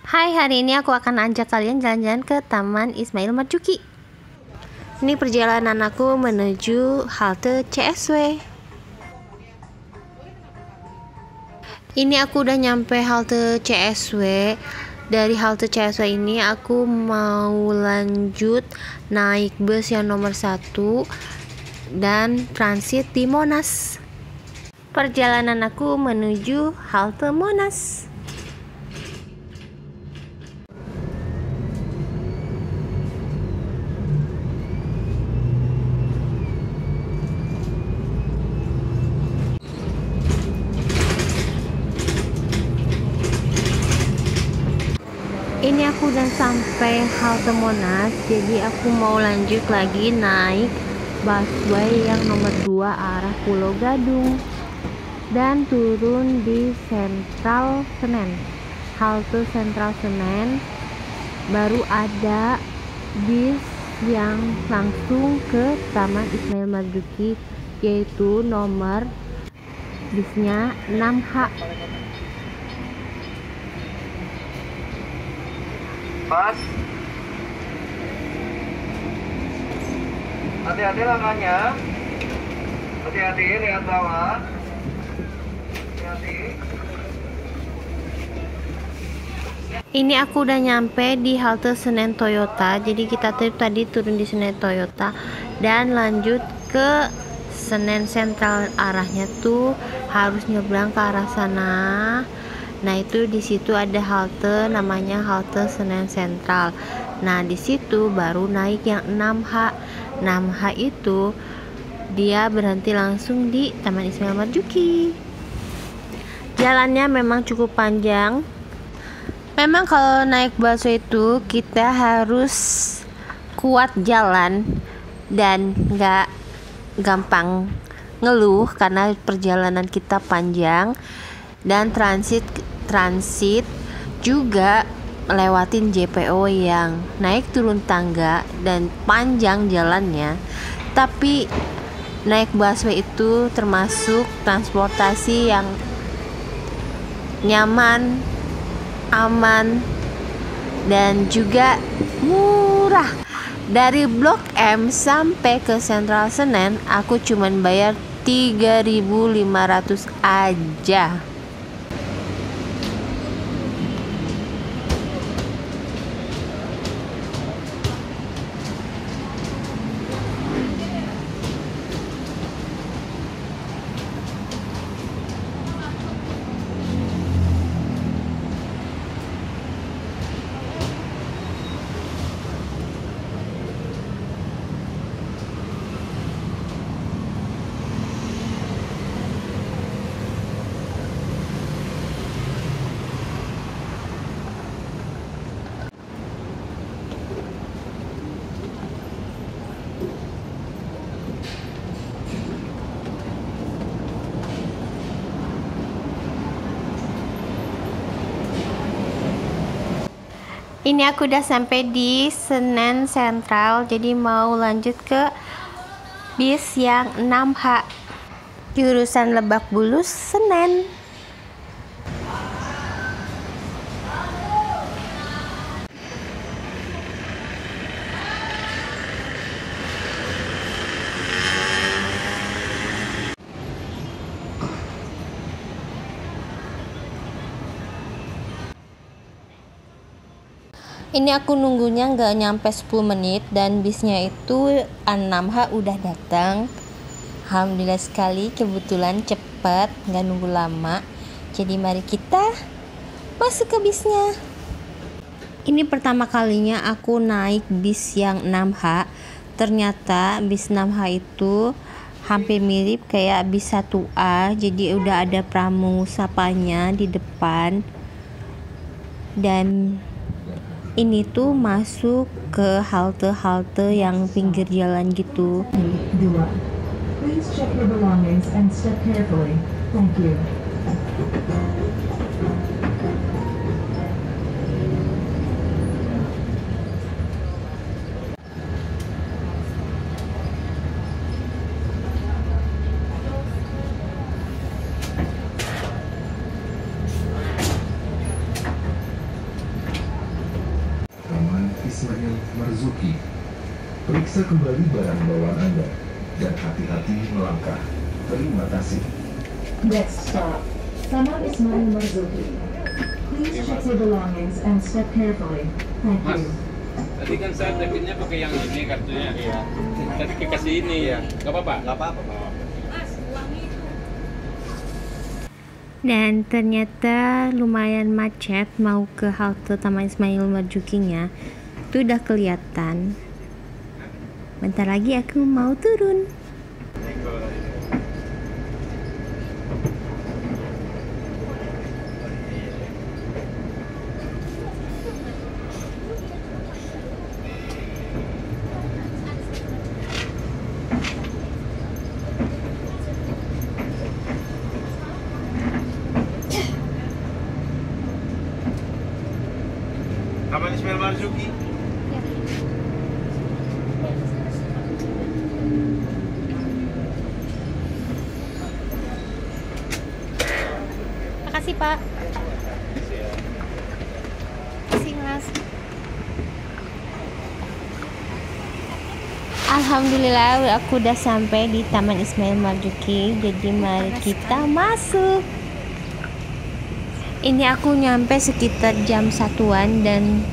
Hai, hari ini aku akan ajak kalian jalan-jalan ke Taman Ismail Marzuki. Ini perjalanan aku menuju halte CSW. Ini aku udah nyampe halte CSW. Dari halte CSW ini aku mau lanjut naik bus yang nomor 1 dan transit di Monas. Perjalanan aku menuju halte Monas. Ini aku udah sampai halte Monas, jadi aku mau lanjut lagi naik busway yang nomor 2 arah Pulau Gadung dan turun di Sentral Senen. Halte Sentral Senen baru ada bis yang langsung ke Taman Ismail Marzuki, yaitu nomor bisnya 6H. Pas, hati-hati langkahnya, hati-hati lihat bawah, hati-hati. Ini aku udah nyampe di halte Senen Toyota, jadi kita tadi turun di Senen Toyota dan lanjut ke Senen Sentral. Arahnya tuh harus nyebrang ke arah sana. Nah, itu di situ ada halte namanya halte Senen Sentral. Nah, di situ baru naik yang 6H. 6H itu dia berhenti langsung di Taman Ismail Marzuki. Jalannya memang cukup panjang. Memang kalau naik busway itu kita harus kuat jalan dan nggak gampang ngeluh karena perjalanan kita panjang, dan transit juga lewatin JPO yang naik turun tangga dan panjang jalannya. Tapi naik busway itu termasuk transportasi yang nyaman, aman, dan juga murah. Dari Blok M sampai ke Sentral Senen aku cuman bayar 3.500 aja. Ini aku udah sampai di Senen Sentral, jadi mau lanjut ke bis yang 6H jurusan Lebak Bulus Senen. Ini aku nunggunya nggak nyampe 10 menit dan bisnya itu 6H udah datang. Alhamdulillah sekali, kebetulan cepat, nggak nunggu lama. Jadi mari kita masuk ke bisnya. Ini pertama kalinya aku naik bis yang 6H. Ternyata bis 6H itu hampir mirip kayak bis 1A. Jadi udah ada pramusapanya di depan. Dan ini tuh masuk ke halte-halte yang pinggir jalan gitu. 2. Please check your belongings and step carefully. Thank you. Ismail Marzuki. Periksa kembali barang bawaan Anda dan hati-hati melangkah. Terima kasih. Next stop, Taman Ismail Marzuki. Please check your belongings and step carefully. Thank you. Tadi kan saya debitnya pakai yang ini kartunya. Iya. Tadi kasih ini. Iya. Gak apa-apa? Gak apa-apa. Dan ternyata lumayan macet mau ke halte Taman Ismail Marzuki-nya. Itu udah kelihatan. Bentar lagi aku mau turun. Taman Ismail Marzuki. Makasih Pak. Makasih Mas. Alhamdulillah aku udah sampai di Taman Ismail Marzuki. Jadi mari kita masuk. Ini aku nyampe sekitar jam 1-an dan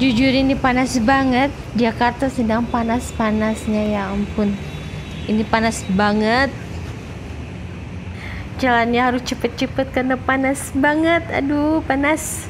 jujur ini panas banget. Jakarta sedang panas-panasnya, ya ampun. Ini panas banget. Jalannya harus cepet-cepet karena panas banget. Aduh, panas.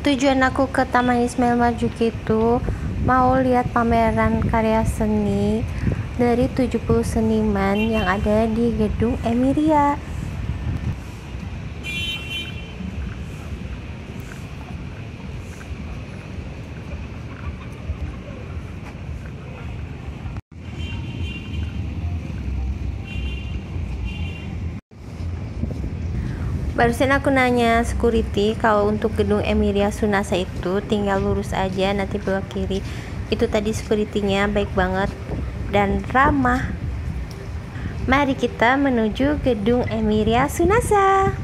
Tujuan aku ke Taman Ismail Marzuki itu mau lihat pameran karya seni dari 70 seniman yang ada di gedung Emiria. Barusan aku nanya security kalau untuk gedung Emiria Sunasa itu tinggal lurus aja, nanti belok kiri. Itu tadi security-nya baik banget dan ramah. Mari kita menuju gedung Emiria Sunasa.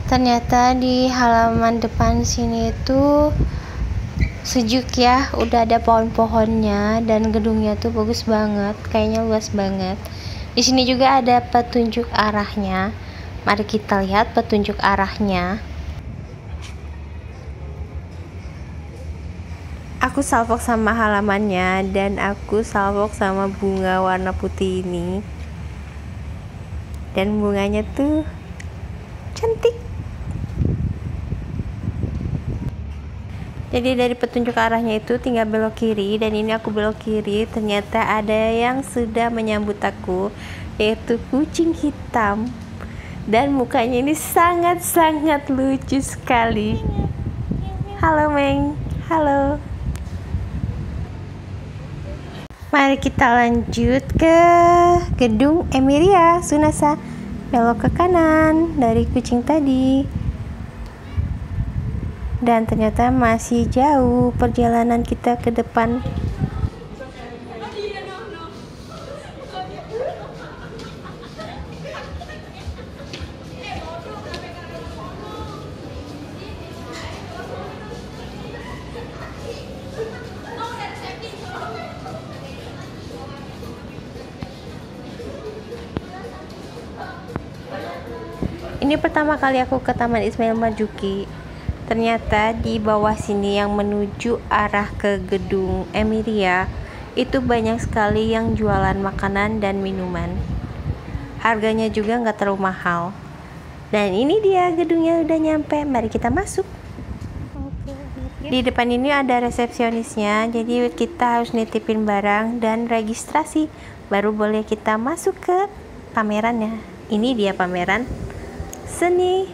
Ternyata di halaman depan sini itu sejuk ya, udah ada pohon-pohonnya dan gedungnya tuh bagus banget, kayaknya luas banget. Di sini juga ada petunjuk arahnya. Mari kita lihat petunjuk arahnya. Aku salvok sama halamannya dan aku salvok sama bunga warna putih ini. Dan bunganya tuh cantik. Jadi dari petunjuk arahnya itu tinggal belok kiri, dan ini aku belok kiri. Ternyata ada yang sudah menyambut aku, yaitu kucing hitam, dan mukanya ini sangat-sangat lucu sekali. Halo Meng, halo. Mari kita lanjut ke gedung Emiria Sunasa. Belok ke kanan dari kucing tadi. Dan ternyata masih jauh perjalanan kita ke depan. Ini pertama kali aku ke Taman Ismail Marzuki. Ternyata di bawah sini yang menuju arah ke gedung Emiria itu banyak sekali yang jualan makanan dan minuman. Harganya juga nggak terlalu mahal. Dan ini dia gedungnya udah nyampe. Mari kita masuk. Oke, lihat Di depan ini ada resepsionisnya, jadi kita harus nitipin barang dan registrasi, baru boleh kita masuk ke pamerannya. Ini dia pameran seni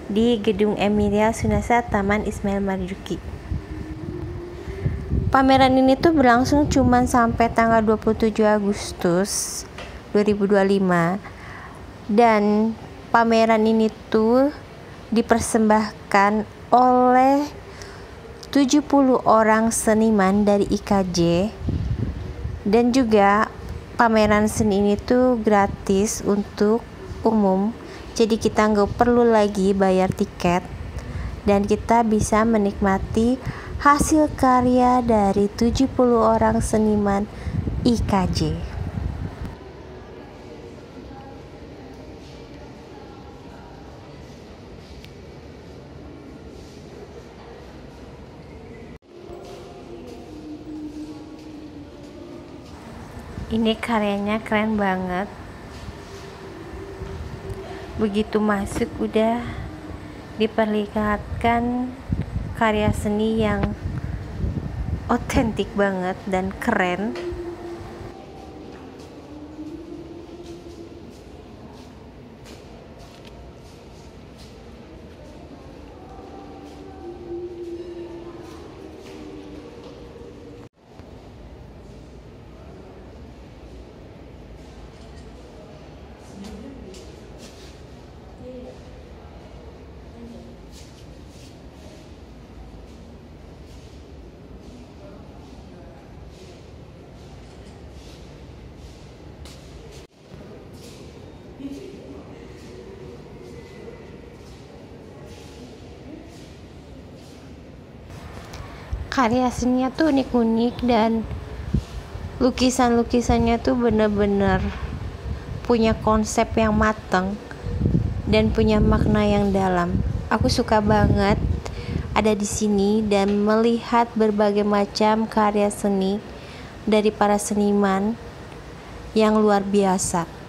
di Gedung Emilia Sunasa Taman Ismail Marzuki. Pameran ini tuh berlangsung cuman sampai tanggal 27 Agustus 2025. Dan pameran ini tuh dipersembahkan oleh 70 orang seniman dari IKJ. Dan juga pameran seni ini tuh gratis untuk umum. Jadi kita nggak perlu lagi bayar tiket. Dan kita bisa menikmati hasil karya dari 70 orang seniman IKJ. Ini karyanya keren banget. Begitu masuk udah diperlihatkan karya seni yang otentik banget dan keren. Karya seninya tuh unik-unik dan lukisan-lukisannya tuh bener-bener punya konsep yang matang dan punya makna yang dalam. Aku suka banget ada di sini dan melihat berbagai macam karya seni dari para seniman yang luar biasa.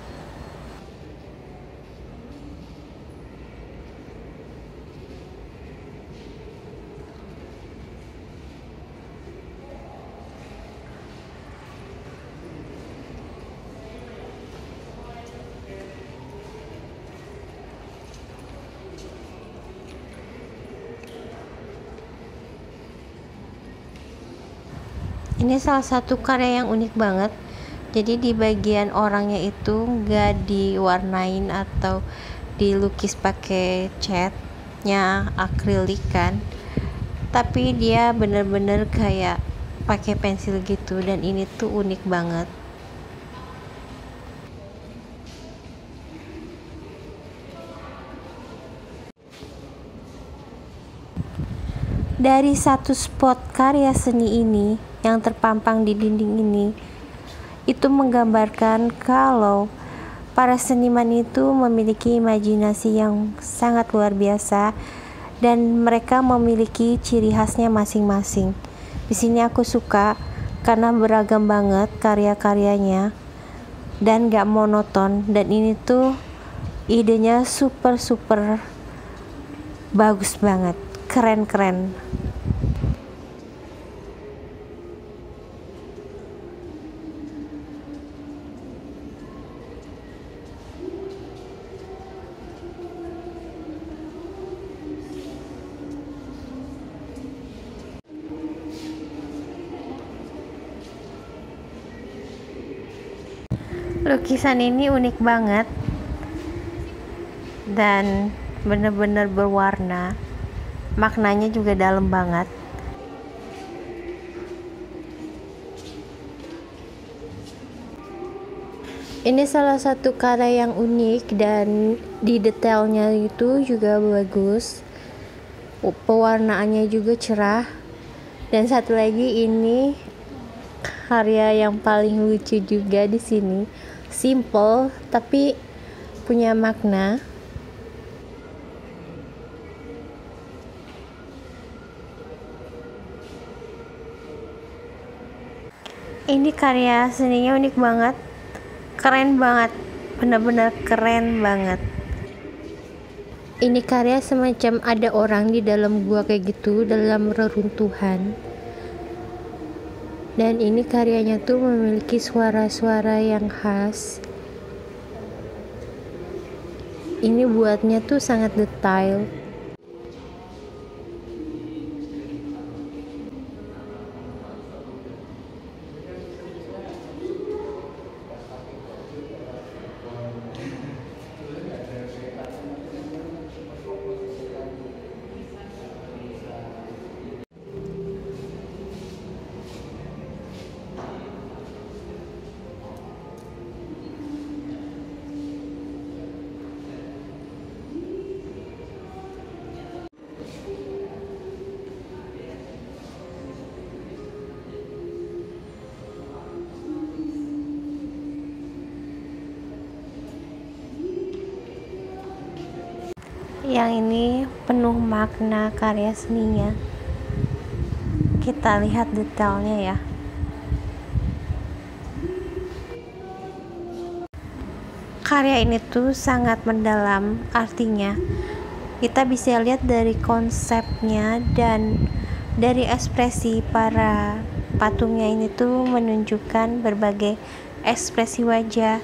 Ini salah satu karya yang unik banget. Jadi di bagian orangnya itu nggak diwarnain atau dilukis pakai catnya akrilik kan, tapi dia bener-bener kayak pakai pensil gitu, dan ini tuh unik banget. Dari satu spot karya seni ini yang terpampang di dinding ini, itu menggambarkan kalau para seniman itu memiliki imajinasi yang sangat luar biasa dan mereka memiliki ciri khasnya masing-masing. Di sini aku suka karena beragam banget karya-karyanya dan gak monoton, dan ini tuh idenya super bagus banget, keren. Lukisan ini unik banget dan bener-bener berwarna, maknanya juga dalam banget. Ini salah satu karya yang unik dan di detailnya itu juga bagus, pewarnaannya juga cerah. Dan satu lagi, ini karya yang paling lucu juga di sini. Simple tapi punya makna. Ini karya seninya unik banget, keren banget, bener-bener keren banget. Ini karya semacam ada orang di dalam gua kayak gitu, dalam reruntuhan. Dan ini karyanya tuh memiliki suara-suara yang khas. Ini buatnya tuh sangat detail. Yang ini penuh makna karya seninya. Kita lihat detailnya ya. Karya ini tuh sangat mendalam, artinya kita bisa lihat dari konsepnya dan dari ekspresi para patungnya ini tuh menunjukkan berbagai ekspresi wajah.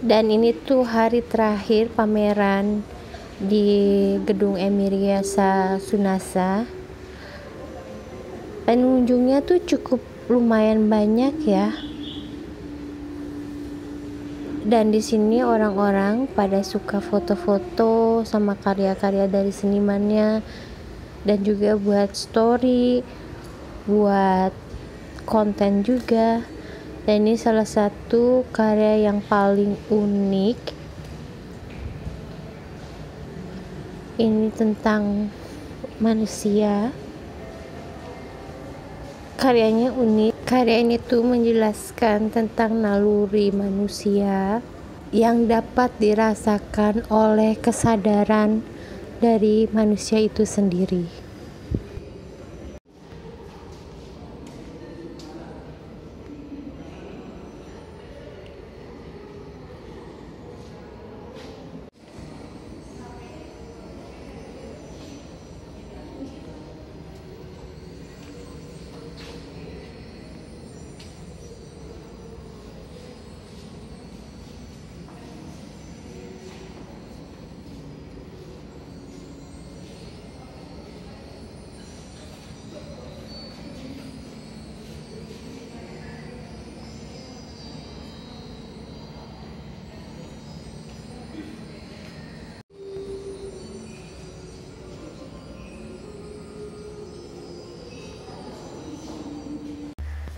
Dan ini tuh hari terakhir pameran di gedung Emiriasa Sunasa. Pengunjungnya tuh cukup lumayan banyak ya. Dan di sini orang-orang pada suka foto-foto sama karya-karya dari senimannya, dan juga buat story, buat konten juga. Dan ini salah satu karya yang paling unik. Ini tentang manusia. Karyanya unik. Karya ini tuh menjelaskan tentang naluri manusia yang dapat dirasakan oleh kesadaran dari manusia itu sendiri.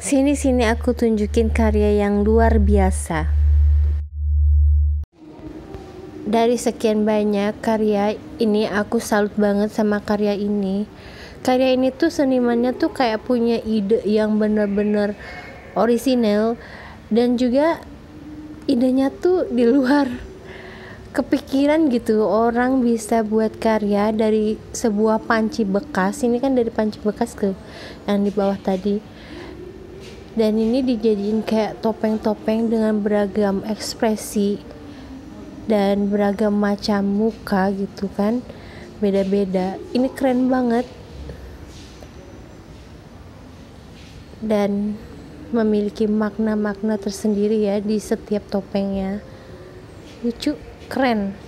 Sini aku tunjukin karya yang luar biasa. Dari sekian banyak karya ini, aku salut banget sama karya ini. Karya ini tuh senimannya tuh kayak punya ide yang bener-bener orisinal, dan juga idenya tuh di luar kepikiran gitu. Orang bisa buat karya dari sebuah panci bekas. Ini kan dari panci bekas ke yang di bawah tadi. Dan ini dijadiin kayak topeng-topeng dengan beragam ekspresi dan beragam macam muka gitu kan, beda-beda. Ini keren banget dan memiliki makna-makna tersendiri ya di setiap topengnya. Lucu, keren.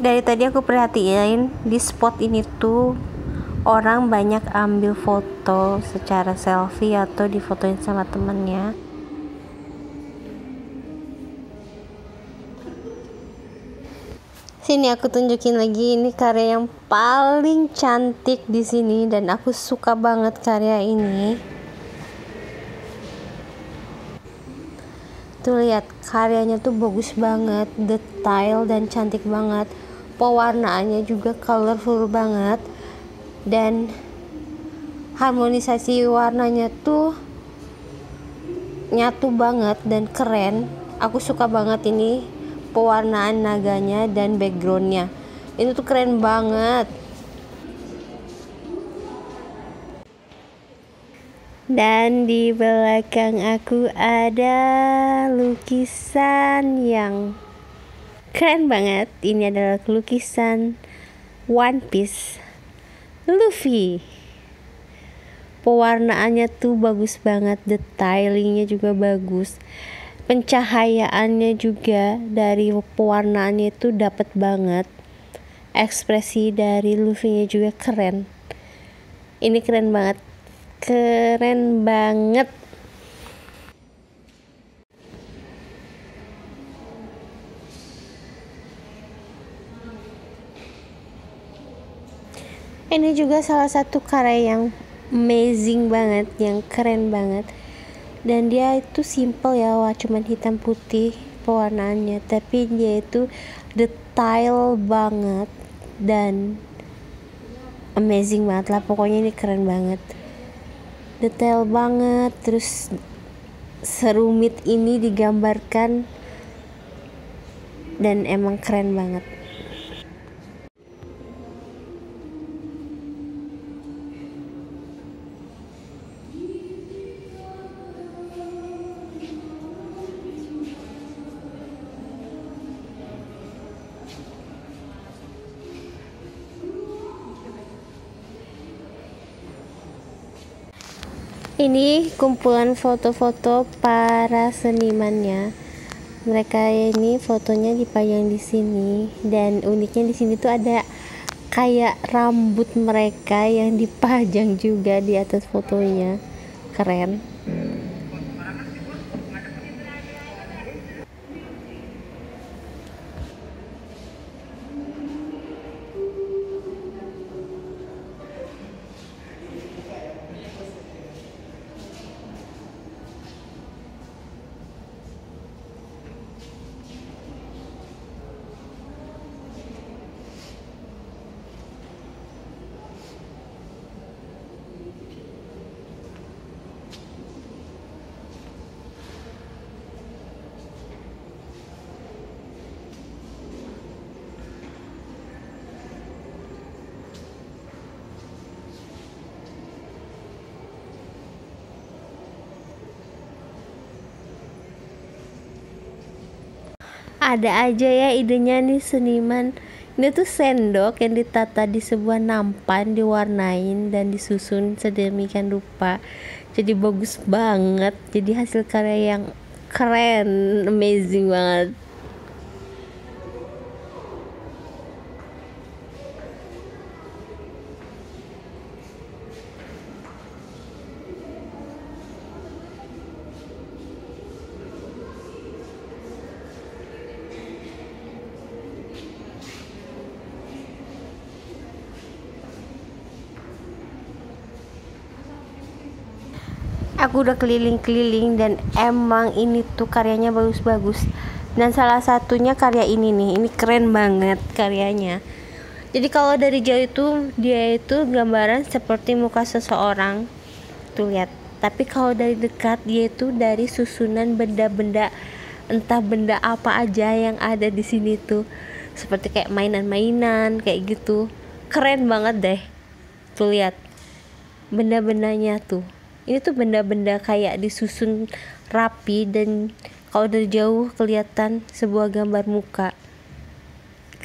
Dari tadi aku perhatiin di spot ini tuh orang banyak ambil foto secara selfie atau difotoin sama temennya. Sini aku tunjukin lagi, ini karya yang paling cantik di sini dan aku suka banget karya ini. Tuh lihat, karyanya tuh bagus banget, detail dan cantik banget. Pewarnaannya juga colorful banget dan harmonisasi warnanya tuh nyatu banget dan keren. Aku suka banget ini pewarnaan naganya dan backgroundnya, ini tuh keren banget. Dan di belakang aku ada lukisan yang keren banget. Ini adalah lukisan One Piece Luffy. Pewarnaannya tuh bagus banget, detailingnya juga bagus, pencahayaannya juga dari pewarnaannya itu dapet banget. Ekspresi dari Luffy-nya juga keren. Ini keren banget, keren banget. Ini juga salah satu karya yang amazing banget, yang keren banget. Dan dia itu simple ya, wah cuman hitam putih pewarnaannya, tapi dia itu detail banget dan amazing banget lah. Pokoknya ini keren banget, detail banget, terus serumit ini digambarkan dan emang keren banget. Ini kumpulan foto-foto para senimannya. Mereka ini fotonya dipajang di sini dan uniknya di sini tuh ada kayak rambut mereka yang dipajang juga di atas fotonya. Keren. Ada aja ya idenya nih seniman. Ini tuh sendok yang ditata di sebuah nampan, diwarnain dan disusun sedemikian rupa. Jadi bagus banget. Jadi hasil karya yang keren, amazing banget. Aku udah keliling-keliling dan emang ini tuh karyanya bagus-bagus. Dan salah satunya karya ini nih, ini keren banget karyanya. Jadi kalau dari jauh itu dia itu gambaran seperti muka seseorang, tuh lihat. Tapi kalau dari dekat dia itu dari susunan benda-benda, entah benda apa aja yang ada di sini tuh, seperti kayak mainan-mainan kayak gitu. Keren banget deh. Tuh lihat benda-bendanya tuh. Ini tuh benda-benda kayak disusun rapi dan kalau dari jauh kelihatan sebuah gambar muka.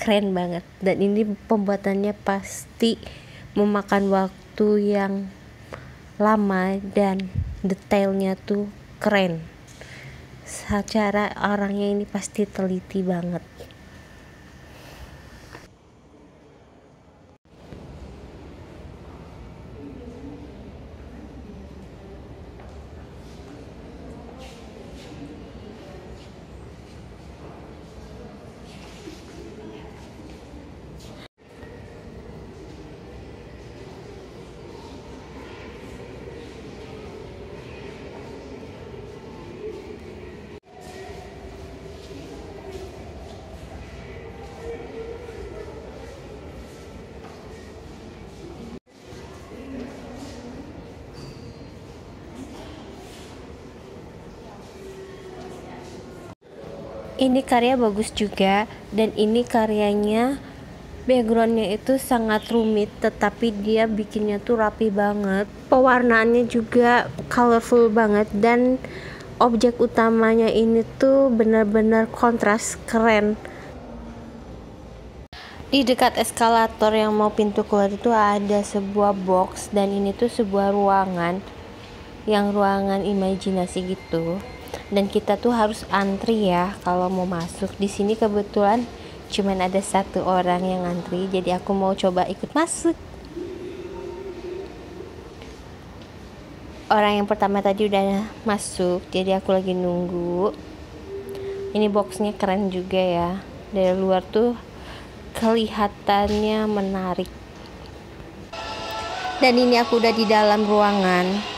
Keren banget. Dan ini pembuatannya pasti memakan waktu yang lama dan detailnya tuh keren. Secara orangnya ini pasti teliti banget. Ini karya bagus juga, dan ini karyanya backgroundnya itu sangat rumit, tetapi dia bikinnya tuh rapi banget. Pewarnaannya juga colorful banget, dan objek utamanya ini tuh benar-benar kontras, keren. Di dekat eskalator yang mau pintu keluar itu ada sebuah box, dan ini tuh sebuah ruangan yang ruangan imajinasi gitu. Dan kita tuh harus antri ya kalau mau masuk. Di sini kebetulan cuman ada satu orang yang antri, jadi aku mau coba ikut masuk. Orang yang pertama tadi udah masuk, jadi aku lagi nunggu. Ini boxnya keren juga ya, dari luar tuh kelihatannya menarik. Dan ini aku udah di dalam ruangan.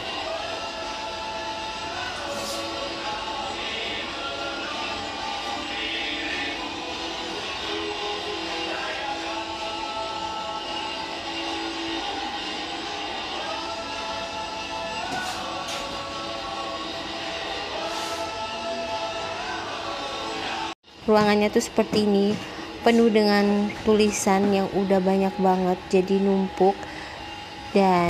Ruangannya tuh seperti ini, penuh dengan tulisan yang udah banyak banget, jadi numpuk. Dan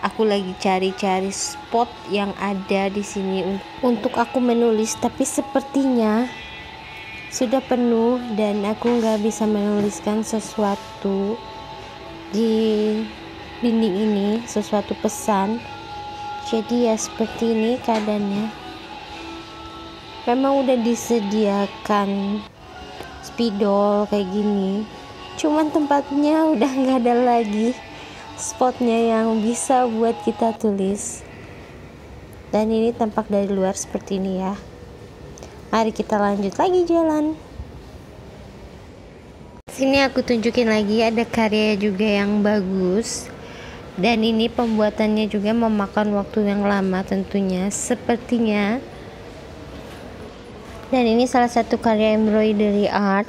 aku lagi cari-cari spot yang ada di sini untuk aku menulis, tapi sepertinya sudah penuh dan aku nggak bisa menuliskan sesuatu di dinding ini, sesuatu pesan. Jadi ya seperti ini keadaannya. Memang udah disediakan spidol kayak gini, cuman tempatnya udah nggak ada lagi spotnya yang bisa buat kita tulis. Dan ini tampak dari luar seperti ini ya. Mari kita lanjut lagi jalan. Sini aku tunjukin lagi, ada karya juga yang bagus, dan ini pembuatannya juga memakan waktu yang lama tentunya, sepertinya. Dan ini salah satu karya embroidery art,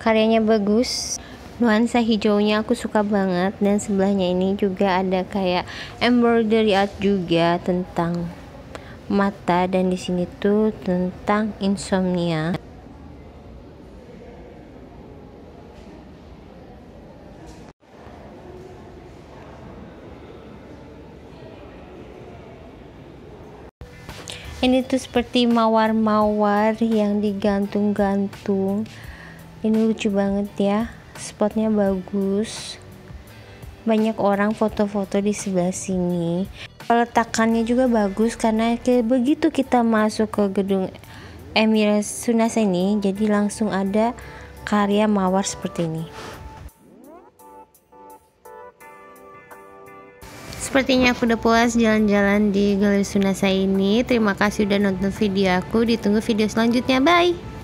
karyanya bagus, nuansa hijaunya aku suka banget. Dan sebelahnya ini juga ada kayak embroidery art juga tentang mata, dan di sini tuh tentang insomnia. Ini tuh seperti mawar-mawar yang digantung-gantung. Ini lucu banget ya, spotnya bagus. Banyak orang foto-foto di sebelah sini. Peletakannya juga bagus karena begitu kita masuk ke gedung Emir Sunasa ini, jadi langsung ada karya mawar seperti ini. Sepertinya aku udah puas jalan-jalan di Galeri Sunasa ini. Terima kasih udah nonton video aku. Ditunggu video selanjutnya. Bye.